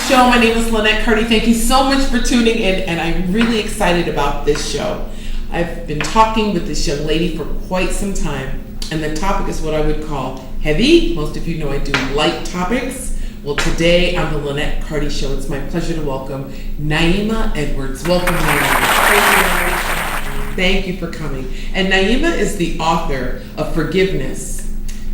show. My name is Linnet Carty. Thank you so much for tuning in, and I'm really excited about this show. I've been talking with this young lady for quite some time, and the topic is what I would call heavy. Most of you know I do light topics. Well, today on the Linnet Carty Show, it's my pleasure to welcome Naima Edwards. Welcome, Naima. Thank you for coming. And Naima is the author of Forgiveness,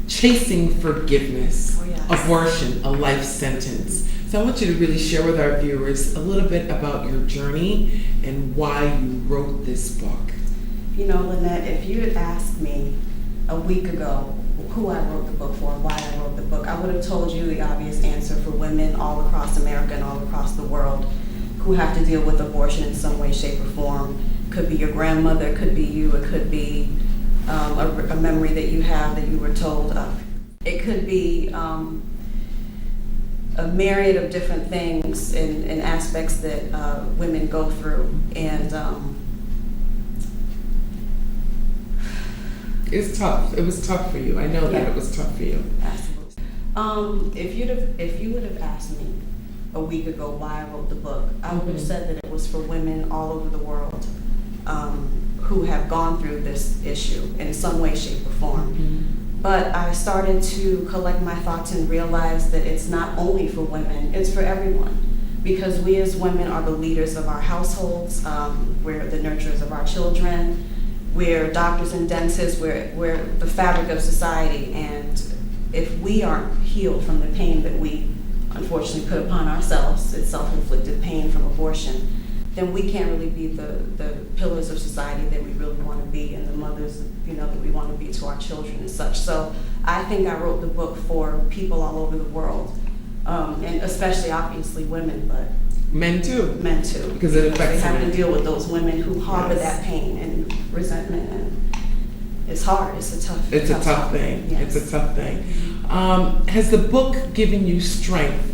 Chasing Forgiveness, Abortion, a Life Sentence. So I want you to really share with our viewers a little bit about your journey and why you wrote this book. You know, Linnet, if you had asked me a week ago who I wrote the book for, why I wrote the book, I would have told you the obvious answer for women all across America and all across the world who have to deal with abortion in some way, shape, or form. Could be your grandmother, it could be you, it could be a memory that you have that you were told of. It could be a myriad of different things and aspects that women go through. And it's tough. It was tough for you. I know that it was tough for you. Absolutely. If you would have asked me a week ago why I wrote the book, I would have said that it was for women all over the world who have gone through this issue in some way, shape, or form. But I started to collect my thoughts and realize that it's not only for women, it's for everyone. Because we as women are the leaders of our households, we're the nurturers of our children, we're doctors and dentists, we're the fabric of society. And if we aren't healed from the pain that we unfortunately put upon ourselves, it's self-inflicted pain from abortion, then we can't really be the pillars of society that we really want to be, and the mothers, you know, that we want to be to our children and such. So I think I wrote the book for people all over the world, and especially obviously women, but men too. Men too, because it affects they have men. to deal with those women who harbor that pain and resentment, and it's hard. It's a tough thing. Yes. It's a tough thing. Has the book given you strength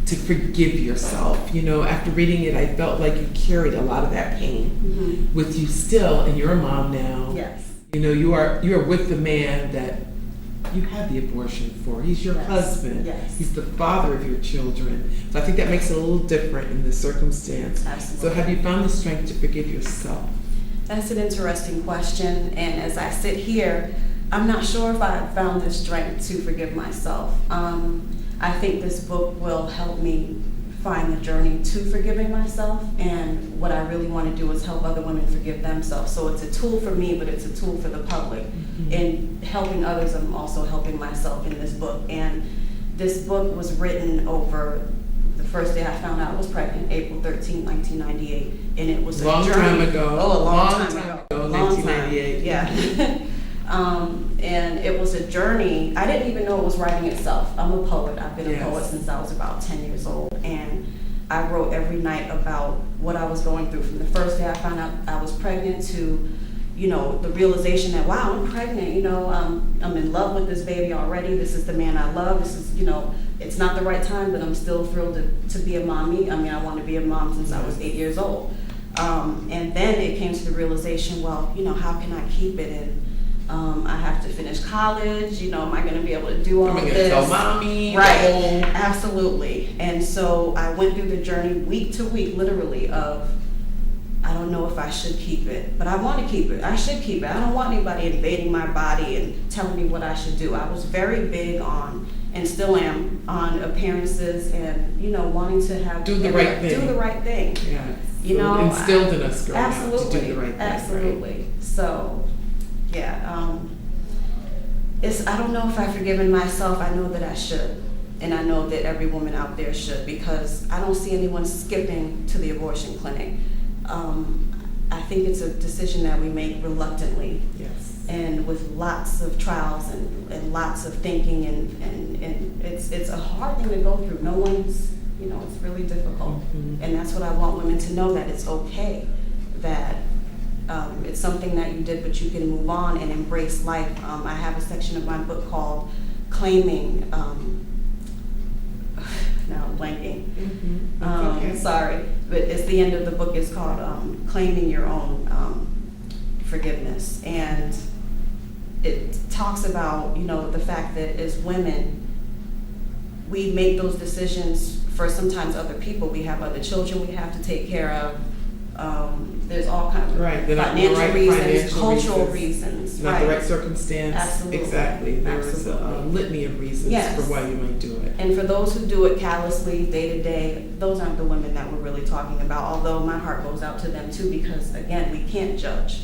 to forgive yourself? You know, after reading it, I felt like you carried a lot of that pain with you still, and you're a mom now. Yes. You know, you are with the man that you had the abortion for. He's your husband. Yes. He's the father of your children. So I think that makes it a little different in this circumstance. Absolutely. So have you found the strength to forgive yourself? That's an interesting question, and as I sit here, I'm not sure if I found the strength to forgive myself. I think this book will help me find the journey to forgiving myself, and what I really want to do is help other women forgive themselves. So it's a tool for me, but it's a tool for the public. In helping others, I'm also helping myself in this book. And this book was written over the first day I found out I was pregnant, April 13, 1998, and it was a long journey. time ago. Oh, a long time ago. Long 1998. time. Yeah. And it was a journey. I didn't even know it was writing itself. I'm a poet. I've been a poet since I was about 10 years old. And I wrote every night about what I was going through, from the first day I found out I was pregnant to, you know, the realization that, wow, I'm pregnant. You know, I'm in love with this baby already. This is the man I love. This is, you know, it's not the right time, but I'm still thrilled to be a mommy. I mean, I want to be a mom since I was 8 years old. And then it came to the realization, well, you know, how can I keep it in? I have to finish college, you know, am I going to be able to do all this? Tell mommy. Right, absolutely. And so I went through the journey week to week, literally, of, I don't know if I should keep it, but I want to keep it. I should keep it. I don't want anybody invading my body and telling me what I should do. I was very big on, and still am, on appearances and, you know, wanting to have... Do the right thing. Do the right thing. Yeah. You know, instilled in us growing up to absolutely, do the right thing. absolutely. Right? So, yeah, I don't know if I've forgiven myself. I know that I should, and I know that every woman out there should, because I don't see anyone skipping to the abortion clinic. I think it's a decision that we make reluctantly, and with lots of trials and lots of thinking, and it's a hard thing to go through. No one's, you know, it's really difficult, and that's what I want women to know, that it's okay, that it's something that you did, but you can move on and embrace life. I have a section of my book called Claiming, now I'm blanking, sorry, but it's the end of the book. It's called Claiming Your Own Forgiveness. And it talks about, you know, the fact that as women, we make those decisions for sometimes other people. We have other children we have to take care of. There's all kinds of Right, they're not the financial right reasons, financial cultural reasons, reasons. not right. the right circumstance. Absolutely. Exactly. There is a Absolutely. litany of reasons Yes. for why you might do it. And for those who do it callously, day to day, those aren't the women that we're really talking about. Although my heart goes out to them too, because again, we can't judge.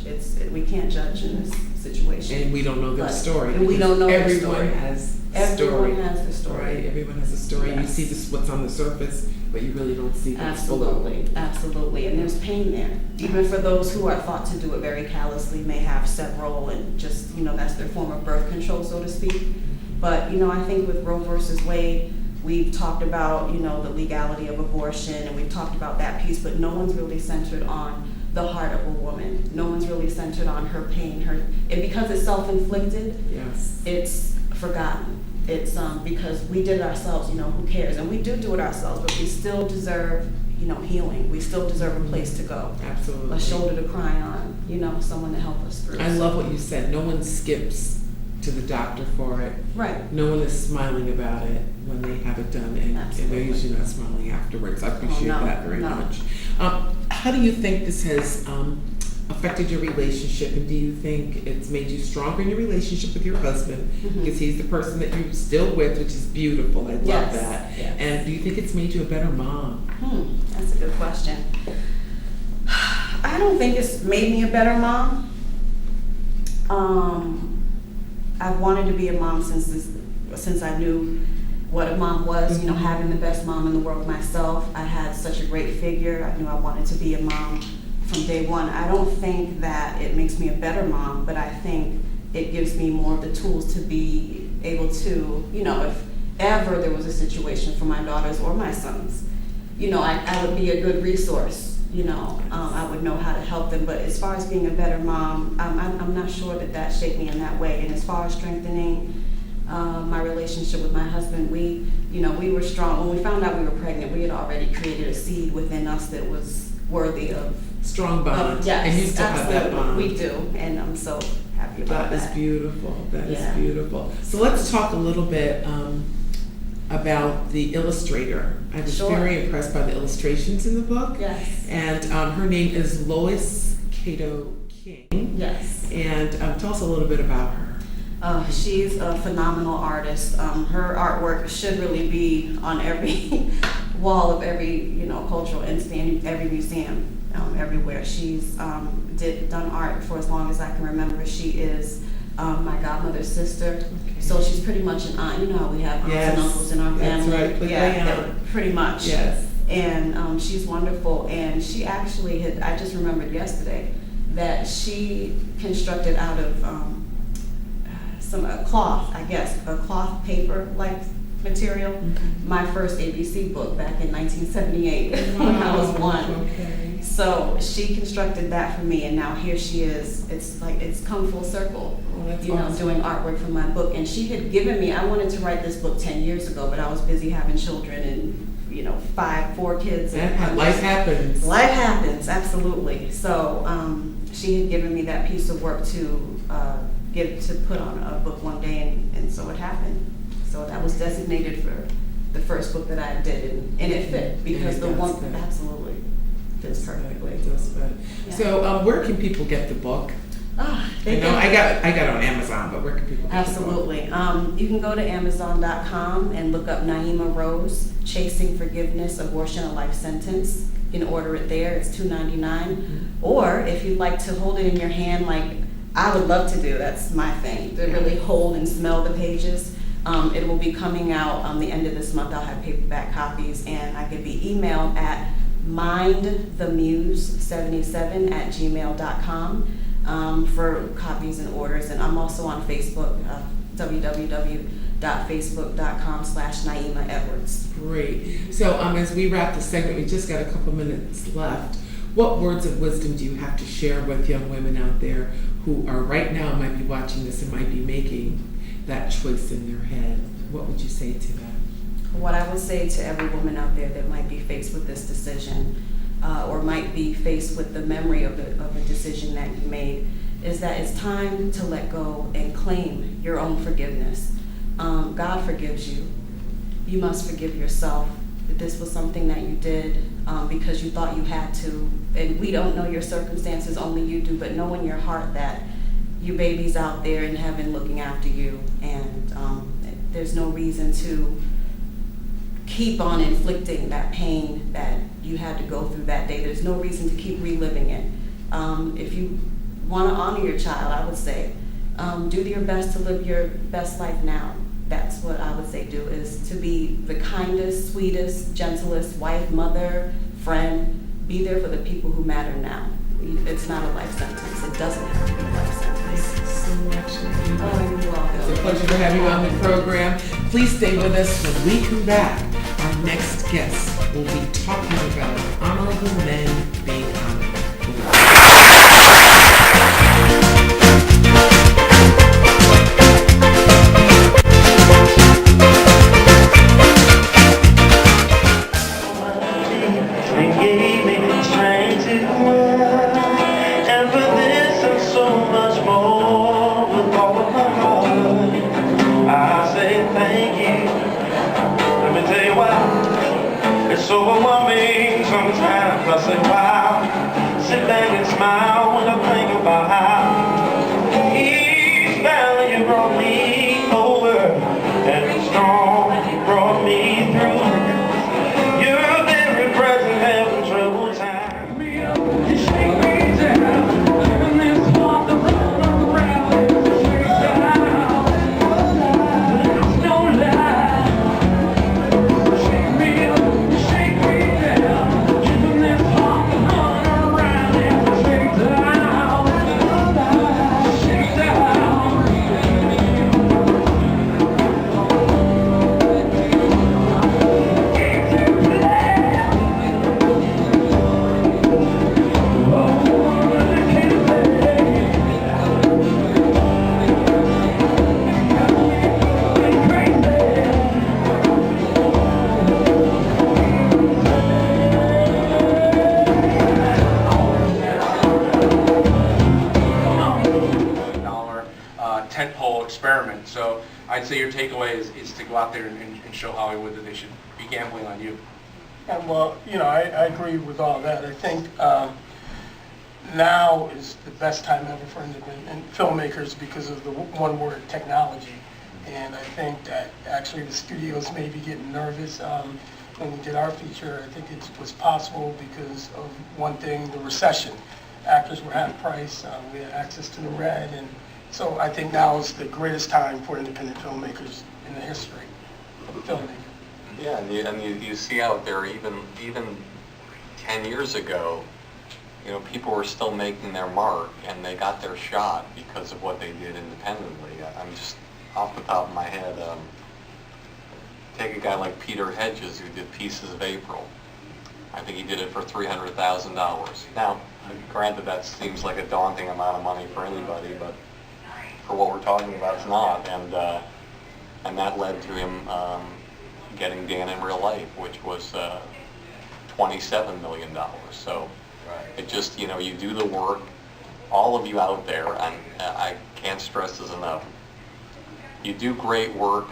We can't judge in this situation. And we don't know their But- story. and we don't know their Everyone story. has a story. Everyone has their story. Right, everyone has a story. You Yes. see this what's on the surface, but you really don't see what's below. Absolutely, absolutely, and there's pain there. Even for those who are thought to do it very callously, may have several, and just, that's their form of birth control, so to speak. But, I think with Roe versus Wade, we've talked about, the legality of abortion, and we've talked about that piece, but no one's really centered on the heart of a woman. No one's really centered on her pain, and because it's self-inflicted, Yes. it's forgotten. It's because we did it ourselves, who cares? And we do it ourselves, but we still deserve, healing. We still deserve a place to go, Absolutely. a shoulder to cry on, someone to help us through. I love what you said. No one skips to the doctor for it. Right. No one is smiling about it when they have it done, and they're Absolutely. usually not smiling afterwards. I appreciate no, that very no. much. How do you think this has affected your relationship, and do you think it's made you stronger in your relationship with your husband, because he's the person that you're still with, which is beautiful. I love Yes, that. yes. And do you think it's made you a better mom? That's a good question. I don't think it's made me a better mom. I've wanted to be a mom since I knew what a mom was, having the best mom in the world myself. I had such a great figure. I knew I wanted to be a mom from day one. I don't think that it makes me a better mom, but I think it gives me more of the tools to be able to, if ever there was a situation for my daughters or my sons, I would be a good resource. I would know how to help them. But as far as being a better mom, I'm not sure that shaped me in that way. And as far as strengthening my relationship with my husband, we were strong. When we found out we were pregnant, we had already created a seed within us that was worthy of Strong bond. yes, And you still have that absolutely. bond. We do, and I'm so happy about that. That is beautiful. That is Yeah. beautiful. So let's talk a little bit about the illustrator. I was Sure. very impressed by the illustrations in the book. Yes. And her name is Lois Cato King. Yes. And tell us a little bit about her. She's a phenomenal artist. Her artwork should really be on every wall of every cultural entity, every museum, everywhere. She's done art for as long as I can remember. She is my godmother's sister, so she's pretty much an aunt. You know how we have aunts and uncles in our family. That's right. Yeah, pretty much. Yes. And she's wonderful. And she actually I just remembered yesterday that she constructed out of a cloth paper like material, my first ABC book back in 1978 when I was 1. Okay. So she constructed that for me, and now here she is. It's come full circle, Oh, that's awesome. doing artwork for my book. And she had given me, I wanted to write this book 10 years ago, but I was busy having children and 4 kids. And Life happens. Life happens, absolutely. So she had given me that piece of work to put on a book one day, and so it happened. So that was designated for the first book that I did, and it fit because the one absolutely fits perfectly. It does fit. Yeah. So where can people get the book? I got it on Amazon, but where can people get Absolutely. You can go to Amazon.com and look up Naima Rose, Chasing Forgiveness, Abortion, a Life Sentence. You can order it there. It's $2.99. Or if you'd like to hold it in your hand, like I would love to do, that's my thing, to really hold and smell the pages. It will be coming out the end of this month. I'll have paperback copies, and I can be emailed at mindthemuse77@gmail.com for copies and orders. And I'm also on Facebook, www.facebook.com/Naima Edwards. Great. So as we wrap this segment, we just got a couple minutes left. What words of wisdom do you have to share with young women out there who are right now might be watching this and might be making that choice in their head? What would you say to them? What I would say to every woman out there that might be faced with this decision, or might be faced with the memory of a decision that you made, is that it's time to let go and claim your own forgiveness. God forgives you. You must forgive yourself. that this was something that you did because you thought you had to. And we don't know your circumstances, only you do, but know in your heart that your baby's out there in heaven looking after you, and there's no reason to keep on inflicting that pain that you had to go through that day. There's no reason to keep reliving it. If you want to honor your child, I would say, do your best to live your best life now. That's what I would say do, is to be the kindest, sweetest, gentlest wife, mother, friend. Be there for the people who matter now. It's not a life sentence. It doesn't have to be a life sentence. Thank you so much. Oh, you're welcome. It's a pleasure to have you on the program. Please stay with us. When we come back, our next guest will be talking about honorable men being honorable. Sometimes I say, wow, sit back and smile when I think about how each valley you brought me over, and the storm you brought me through. You're very present, having trouble time. You shake me down, and this walk the road around, shake down, there's no lie. Shake me up, you shake me down. Tentpole experiment. So I'd say your takeaway is to go out there and show Hollywood that they should be gambling on you. And well, you know, I agree with all that. I think now is the best time ever for independent filmmakers because of the one word, technology. And I think that actually the studios may be getting nervous. When we did our feature, I think it was possible because of one thing, the recession. Actors were half price, we had access to the red, and so I think now is the greatest time for independent filmmakers in the history of filmmaking. Yeah, and you see out there, even 10 years ago, you know, people were still making their mark, and they got their shot because of what they did independently. I'm just, off the top of my head, take a guy like Peter Hedges, who did Pieces of April. I think he did it for $300,000. Now, granted, that seems like a daunting amount of money for anybody, but for what we're talking about, it's not. And that led to him getting Dan in Real Life, which was $27 million. So it just, you know, you do the work, all of you out there, and I can't stress this enough. You do great work,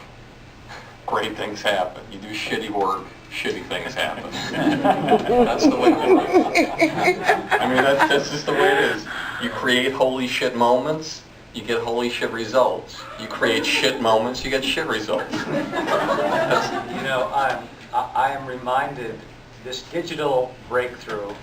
great things happen. You do shitty work, shitty things happen. That's the way it is. I mean, that's just the way it is. You create holy shit moments, you get holy shit results. You create shit moments, you get shit results. You know, I am reminded this digital breakthrough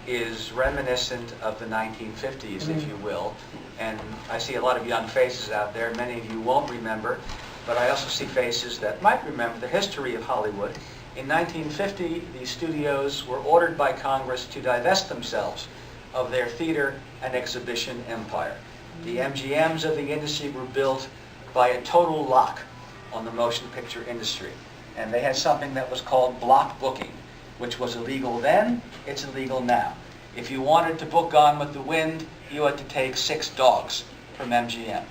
is reminiscent of the 1950s, if you will. And I see a lot of young faces out there. Many of you won't remember, but I also see faces that might remember the history of Hollywood. In 1950, the studios were ordered by Congress to divest themselves of their theater and exhibition empire. The MGMs of the industry were built by a total lock on the motion picture industry. And they had something that was called block booking, which was illegal then, it's illegal now. If you wanted to book Gone with the Wind, you had to take 6 dogs from MGM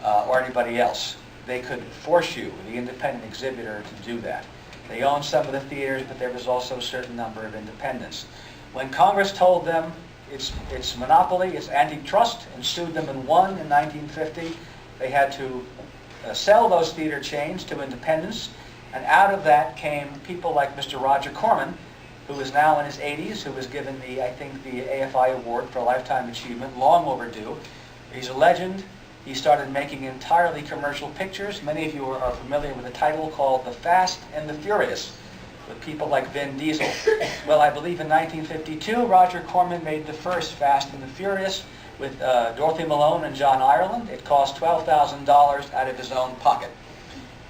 or anybody else. They could force you, the independent exhibitor, to do that. They owned some of the theaters, but there was also a certain number of independents. When Congress told them it's monopoly, it's antitrust, and sued them and won in 1950, they had to sell those theater chains to independents, And out of that came people like Mr. Roger Corman, who is now in his 80s, who was given the AFI Award for Lifetime Achievement, long overdue. He's a legend. He started making entirely commercial pictures. Many of you are familiar with a title called The Fast and the Furious, with people like Vin Diesel. Well, I believe in 1952, Roger Corman made the first Fast and the Furious with Dorothy Malone and John Ireland. It cost $12,000 out of his own pocket.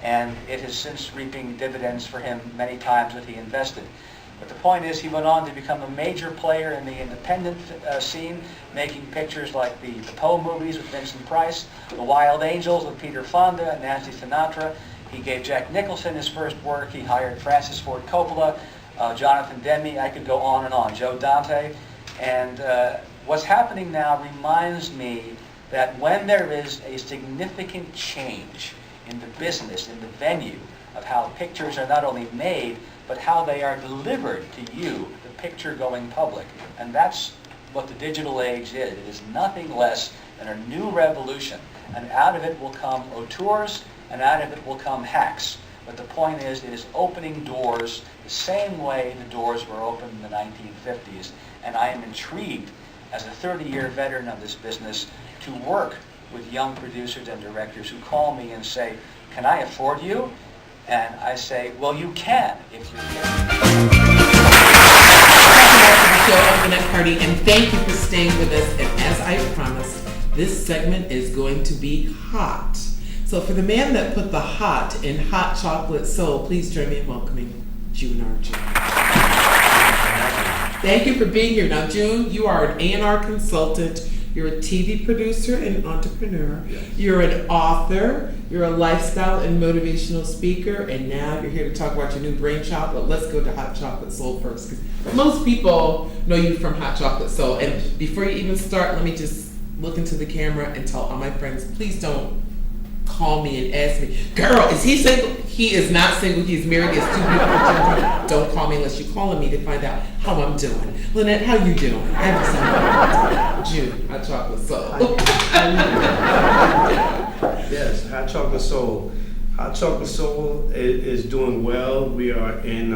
And it has since reaping dividends for him many times that he invested. But the point is, he went on to become a major player in the independent scene, making pictures like the Poe movies with Vincent Price, The Wild Angels with Peter Fonda and Nancy Sinatra. He gave Jack Nicholson his first work. He hired Francis Ford Coppola, Jonathan Demme. I could go on and on. Joe Dante. And what's happening now reminds me that when there is a significant change in the business, in the venue of how pictures are not only made, but how they are delivered to you, the picture-going public. And that's what the digital age is. It is nothing less than a new revolution. And out of it will come auteurs, and out of it will come hacks. But the point is, it is opening doors the same way the doors were opened in the 1950s. And I am intrigued, as a 30-year veteran of this business, to work with young producers and directors who call me and say, "Can I afford you?" And I say, well, you can if you can. Welcome back to the show. I'm Linnet Carty, and thank you for staying with us. And as I promised, this segment is going to be hot. So for the man that put the hot in Hot Chocolate Soul, please join me in welcoming June Archer. Thank you for being here. Now, June, you are an A&R consultant. You're a TV producer and entrepreneur. Yes. You're an author. You're a lifestyle and motivational speaker. And now you're here to talk about your new brainchild. But let's go to Hot Chocolate Soul first, because most people know you from Hot Chocolate Soul. And before you even start, let me just look into the camera and tell all my friends, please don't call me and ask me, girl, is he single? He is not single. He's married. He has 2 beautiful children. Don't call me unless you're calling me to find out how I'm doing. Linnet, how you doing? I have June, Hot Chocolate Soul. Yes, Hot Chocolate Soul. Hot Chocolate Soul is doing well. We are in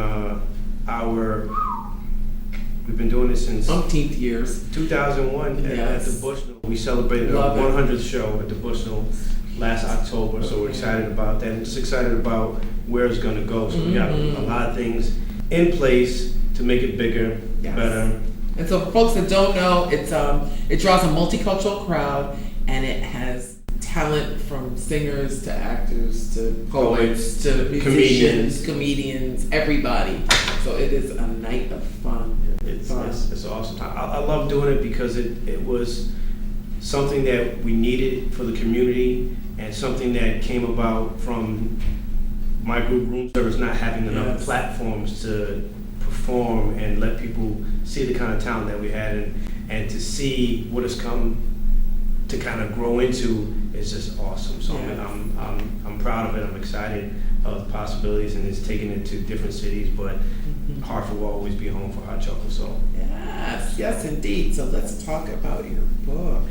we've been doing this since Umpteenth years. 2001 at Yes. the Bushnell. We celebrated Love our it. 100th show at the Bushnell last October, so we're excited about that and just excited about where it's going to go. So we got a lot of things in place to make it bigger, Yes. better. And so for folks that don't know, it draws a multicultural crowd, and it has talent from singers to actors to poets to musicians, comedians, everybody. So it is a night of fun. It's awesome. I love doing it because it was something that we needed for the community and something that came about from my group Room Service not having enough platforms to perform and let people see the kind of talent that we had and to see what it's come to kind of grow into is just awesome. So I'm proud of it. I'm excited of the possibilities, and it's taking it to different cities, but Hartford will always be home for Hot Chocolate Soul. Yes, indeed. So let's talk about your book.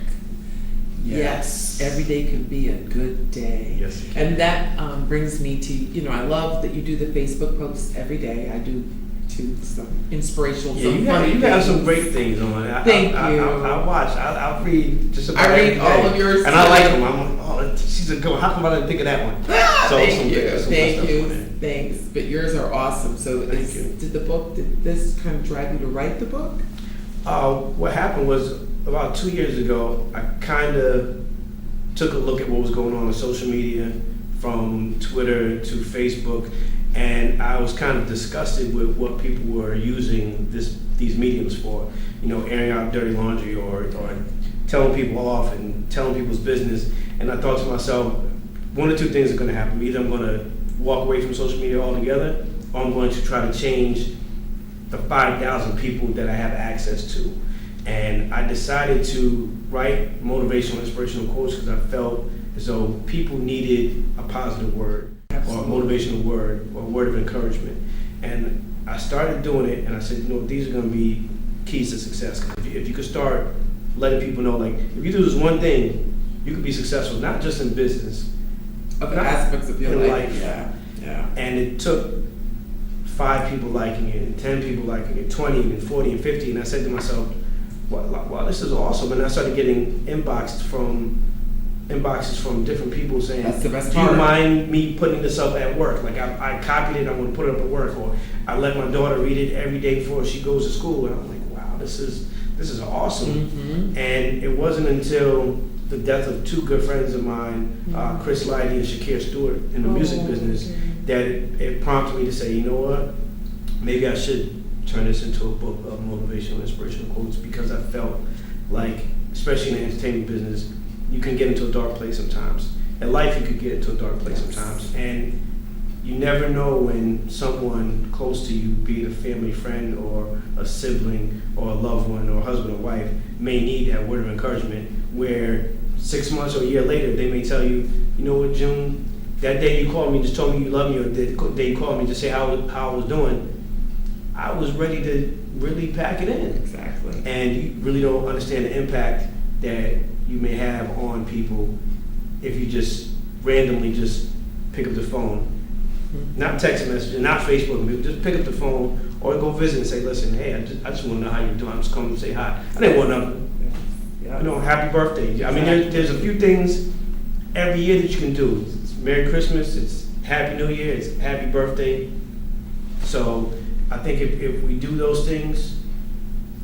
Yes, every day can be a good day. Yes, it can. And that brings me to, I love that you do the Facebook posts every day. I do too, some inspirational, some funny you have some things. great things on it. Thank you. I watch. I'll read just about I read every day. all of yours and I too. like them. I'm like, oh, she's a good one. How come I didn't think of that one? Thank you. Some good stuff on there. Thanks. But yours are awesome. So Thank you. did this kind of drive you to write the book? What happened was about 2 years ago, I kind of took a look at what was going on social media, from Twitter to Facebook, and I was kind of disgusted with what people were using these mediums for. Airing out dirty laundry or telling people off and telling people's business. And I thought to myself, one or two things are going to happen. Either I'm going to walk away from social media altogether, or I'm going to try to change the 5,000 people that I have access to. And I decided to write motivational, inspirational quotes because I felt as though people needed a positive word or a motivational word or a word of encouragement. And I started doing it, and I said, these are going to be keys to success. Because if you could start letting people know, like, if you do this one thing, you could be successful, not just in business, Other aspects of your in life. life. Yeah. Yeah. And it took 5 people liking it, and 10 people liking it, 20, and 40, and 50. And I said to myself, wow, this is awesome. And I started getting inboxes from different people saying, That's the best do you part. mind me putting this up at work? Like I copied it, I'm gonna put it up at work, or I let my daughter read it every day before she goes to school. And I'm like, wow, this is awesome. Mm-hmm. And it wasn't until the death of 2 good friends of mine, Chris Lighty and Shakir Stewart, in the music business, that it prompted me to say, you know what, maybe I should turn this into a book of motivational, inspirational quotes, because I felt like, especially in the entertainment business, you can get into a dark place sometimes. In life, you could get into a dark place sometimes. And you never know when someone close to you, be it a family friend or a sibling or a loved one or a husband or wife, may need that word of encouragement, where 6 months or a year later, they may tell you, you know what, June, that day you called me, just told me you love me, or the day you called me to say how I was doing, I was ready to really pack it in. Exactly. And you really don't understand the impact that you may have on people if you just randomly just pick up the phone. Not text messaging, not Facebook, but just pick up the phone or go visit and say, listen, hey, I just want to know how you're doing. I'm just coming to say hi. I didn't want nothing. Happy birthday. I mean, there's a few things every year that you can do. It's Merry Christmas, it's Happy New Year, it's Happy Birthday. So I think if we do those things,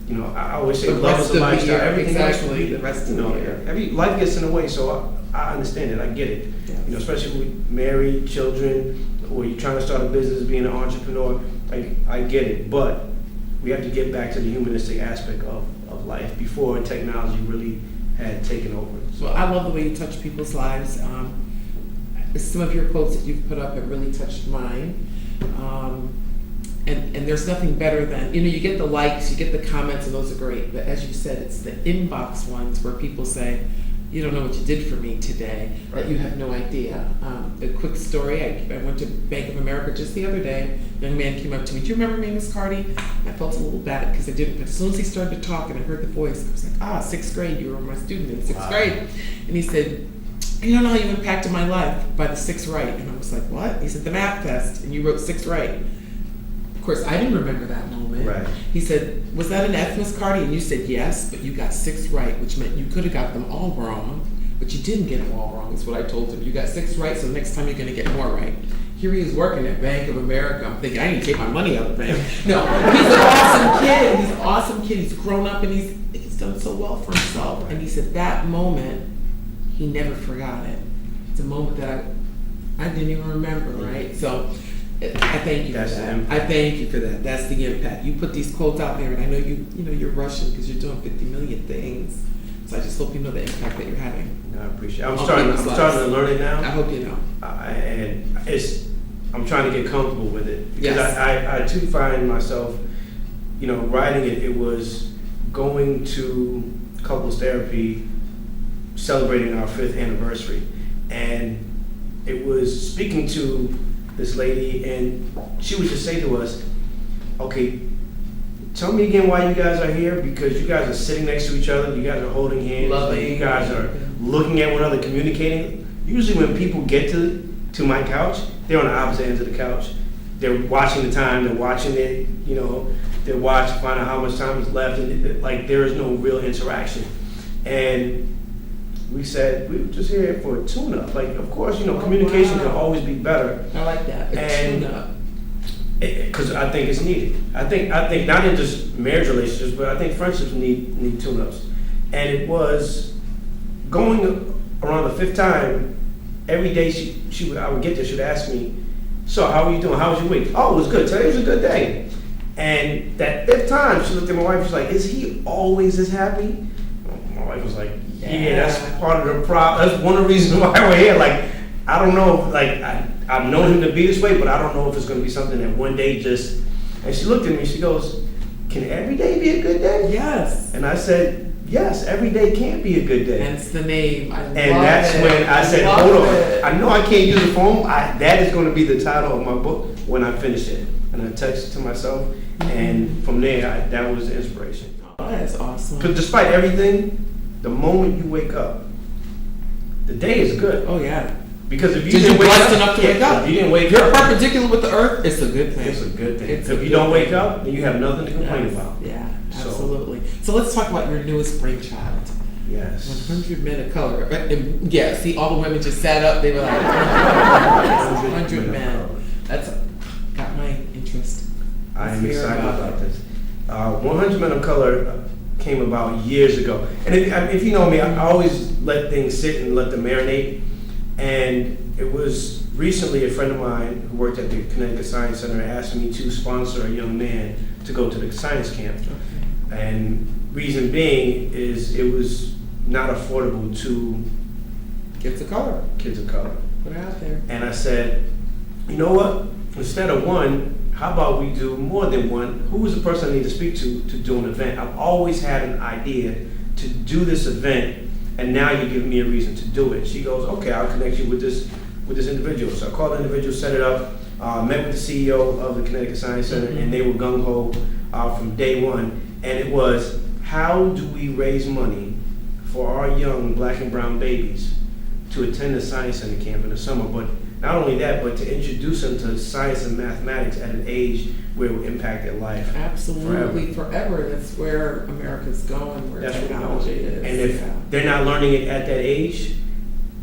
you know, I always say The love rest is a of the lifestyle. year, Everything else exactly, will be, the rest you of know, the year. every life gets in the way, so I understand it. I get it. Yes. You know, especially with married, children, or you're trying to start a business, being an entrepreneur. I get it, but we have to get back to the humanistic aspect of life before technology really had taken over. Well, I love the way you touch people's lives. Some of your quotes that you've put up have really touched mine. And there's nothing better than, you get the likes, you get the comments, and those are great. But as you said, it's the inbox ones where people say, you don't know what you did for me today, that you have no idea. A quick story, I went to Bank of America just the other day. A young man came up to me, do you remember me, Miss Carty? And I felt a little bad because I didn't, but as soon as he started to talk and I heard the voice, I was like, 6th grade, you were my student in 6th grade. And he said, you don't know how you impacted my life by the 6th right. And I was like, what? He said, the math test, and you wrote 6th right. Of course, I didn't remember that moment. Right. He said, was that an F, Miss Carty? And you said yes, but you got 6 right, which meant you could have got them all wrong, but you didn't get them all wrong, is what I told him. You got 6 right, so next time you're going to get more right. Here he is working at Bank of America. I'm thinking, I need to take my money out of the bank. No, he's an awesome kid. He's an awesome kid. He's grown up and he's done so well for himself. And he said that moment, he never forgot it. It's a moment that I didn't even remember, right? So I thank you for that. I thank you for that. That's the impact. You put these quotes out there, and I know you're rushing because you're doing 50 million things. So I just hope you know the impact that you're having. I appreciate it. I'm starting to learn it now. I hope you know. And I'm trying to get comfortable with it. Because Yes. I too find myself, writing it. It was going to couples therapy, celebrating our 5th anniversary. And it was speaking to this lady, and she would just say to us, okay, tell me again why you guys are here, because you guys are sitting next to each other, you guys are holding hands, Loving. you guys are looking at one another, communicating. Usually when people get to my couch, they're on the opposite ends of the couch. They're watching the time, they're watching it, they're watching, find out how much time is left, and there is no real interaction. And we said, we were just here for a tune-up. Of course, communication can always be better. I like that. And Tune-up. Because I think it's needed. I think not in just marriage relationships, but I think friendships need tune-ups. And it was going around the 5th time, every day I would get there, she would ask me, so how are you doing? How was your week? Oh, it was good. Today was a good day. And that 5th time, she looked at my wife, she's like, is he always this happy? My wife was like, yeah, that's part of the problem. That's one of the reasons why we're here. I don't know, I've known him to be this way, but I don't know if it's going to be something that one day just, and she looked at me, she goes, can every day be a good day? Yes. And I said, yes, every day can be a good day. Hence the name. And that's when I said, hold on, I know I can't use the phone. That is going to be the title of my book when I finish it. And I texted to myself, and from there, that was the inspiration. Oh, that's awesome. Because despite everything, the moment you wake up, the day is good. Oh, yeah. Because if you Did didn't you wake blessed up, enough to wake up? if you didn't wake If you're up, perpendicular with the earth, it's a good thing. it's a good thing. It's a If you good don't wake thing. up, then you have nothing to complain Yes. about. Yeah, So- absolutely. So let's talk about your newest brainchild. Yes. 100 Men of Color. Yeah, see, all the women just sat up. They were like, 100 Men. That's got my interest. I am Let's hear excited about about it. this. 100 Men of Color came about years ago. And if you know me, I always let things sit and let them marinate. And it was recently a friend of mine who worked at the Connecticut Science Center asked me to sponsor a young man to go to the science camp. Okay. And reason being is it was not affordable to Kids of color. kids of color. Put it out there. And I said, you know what? Instead of one, how about we do more than one? Who is the person I need to speak to do an event? I've always had an idea to do this event, and now you're giving me a reason to do it. She goes, okay, I'll connect you with this individual. So I called the individual, set it up, met with the CEO of the Connecticut Science Center, and they were gung-ho from day one. And it was, how do we raise money for our young black and brown babies to attend the Science Center camp in the summer? But not only that, but to introduce them to science and mathematics at an age where it will impact their life. Absolutely, forever. That's where America's going, where That's where we're technology is. And if Yeah. they're not learning it at that age,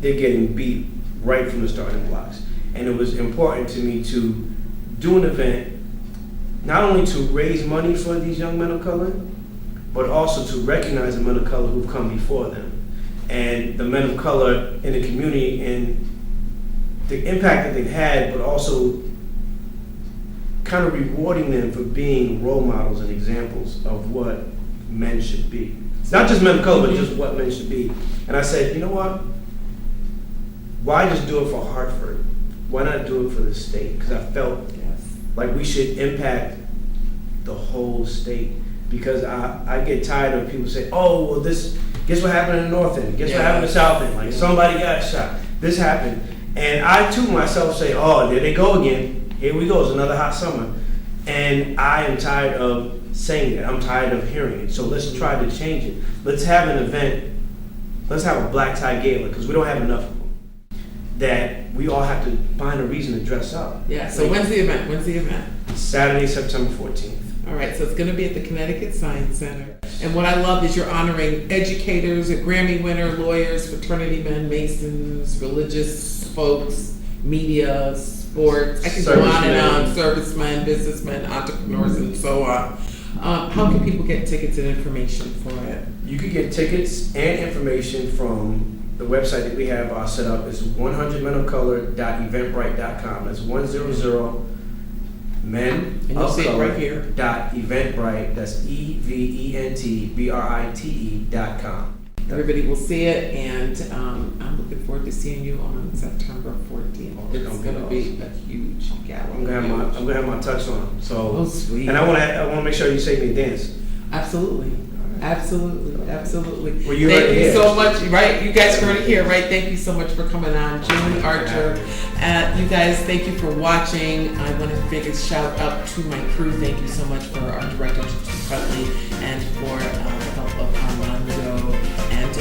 they're getting beat right from the starting blocks. And it was important to me to do an event, not only to raise money for these young men of color, but also to recognize the men of color who've come before them. And the men of color in the community and the impact that they've had, but also kind of rewarding them for being role models and examples of what men should be. It's not just men of color, but just what men should be. And I said, you know what? Why just do it for Hartford? Why not do it for the state? Because I felt Yes. like we should impact the whole state. Because I get tired of people say, oh, well, guess what happened in the North End? Guess what happened in the South End? Like, somebody got shot. This happened. And I, to myself, say, oh, there they go again. Here we go. It's another hot summer. And I am tired of saying that. I'm tired of hearing it. So let's try to change it. Let's have an event. Let's have a black tie gala, because we don't have enough of them. That we all have to find a reason to dress up. Yeah, so when's the event? Saturday, September 14th. All right, so it's going to be at the Connecticut Science Center. And what I love is you're honoring educators, a Grammy winner, lawyers, fraternity men, Masons, religious folks, media, sports. I can go on and on, servicemen, businessmen, entrepreneurs, and so on. How can people get tickets and information for it? You could get tickets and information from the website that we have set up. It's 100menofcolor.eventbrite.com. That's 100 men And you'll of see it color right here. .eventbrite. That's eventbrite.com. Everybody will see it, and I'm looking forward to seeing you on September 14th. It's going to be a huge gala. I'm gonna have my tux on. So, Oh, sweet. and I want to make sure you say me dance. Absolutely. Absolutely. Well, you Thank heard it you here. so much. Right, you guys heard it here, right? Thank you so much for coming on, Julie Archer. You guys, thank you for watching. I want to make a shout out to my crew. Thank you so much for our director, Cutley, and for the help of Armando and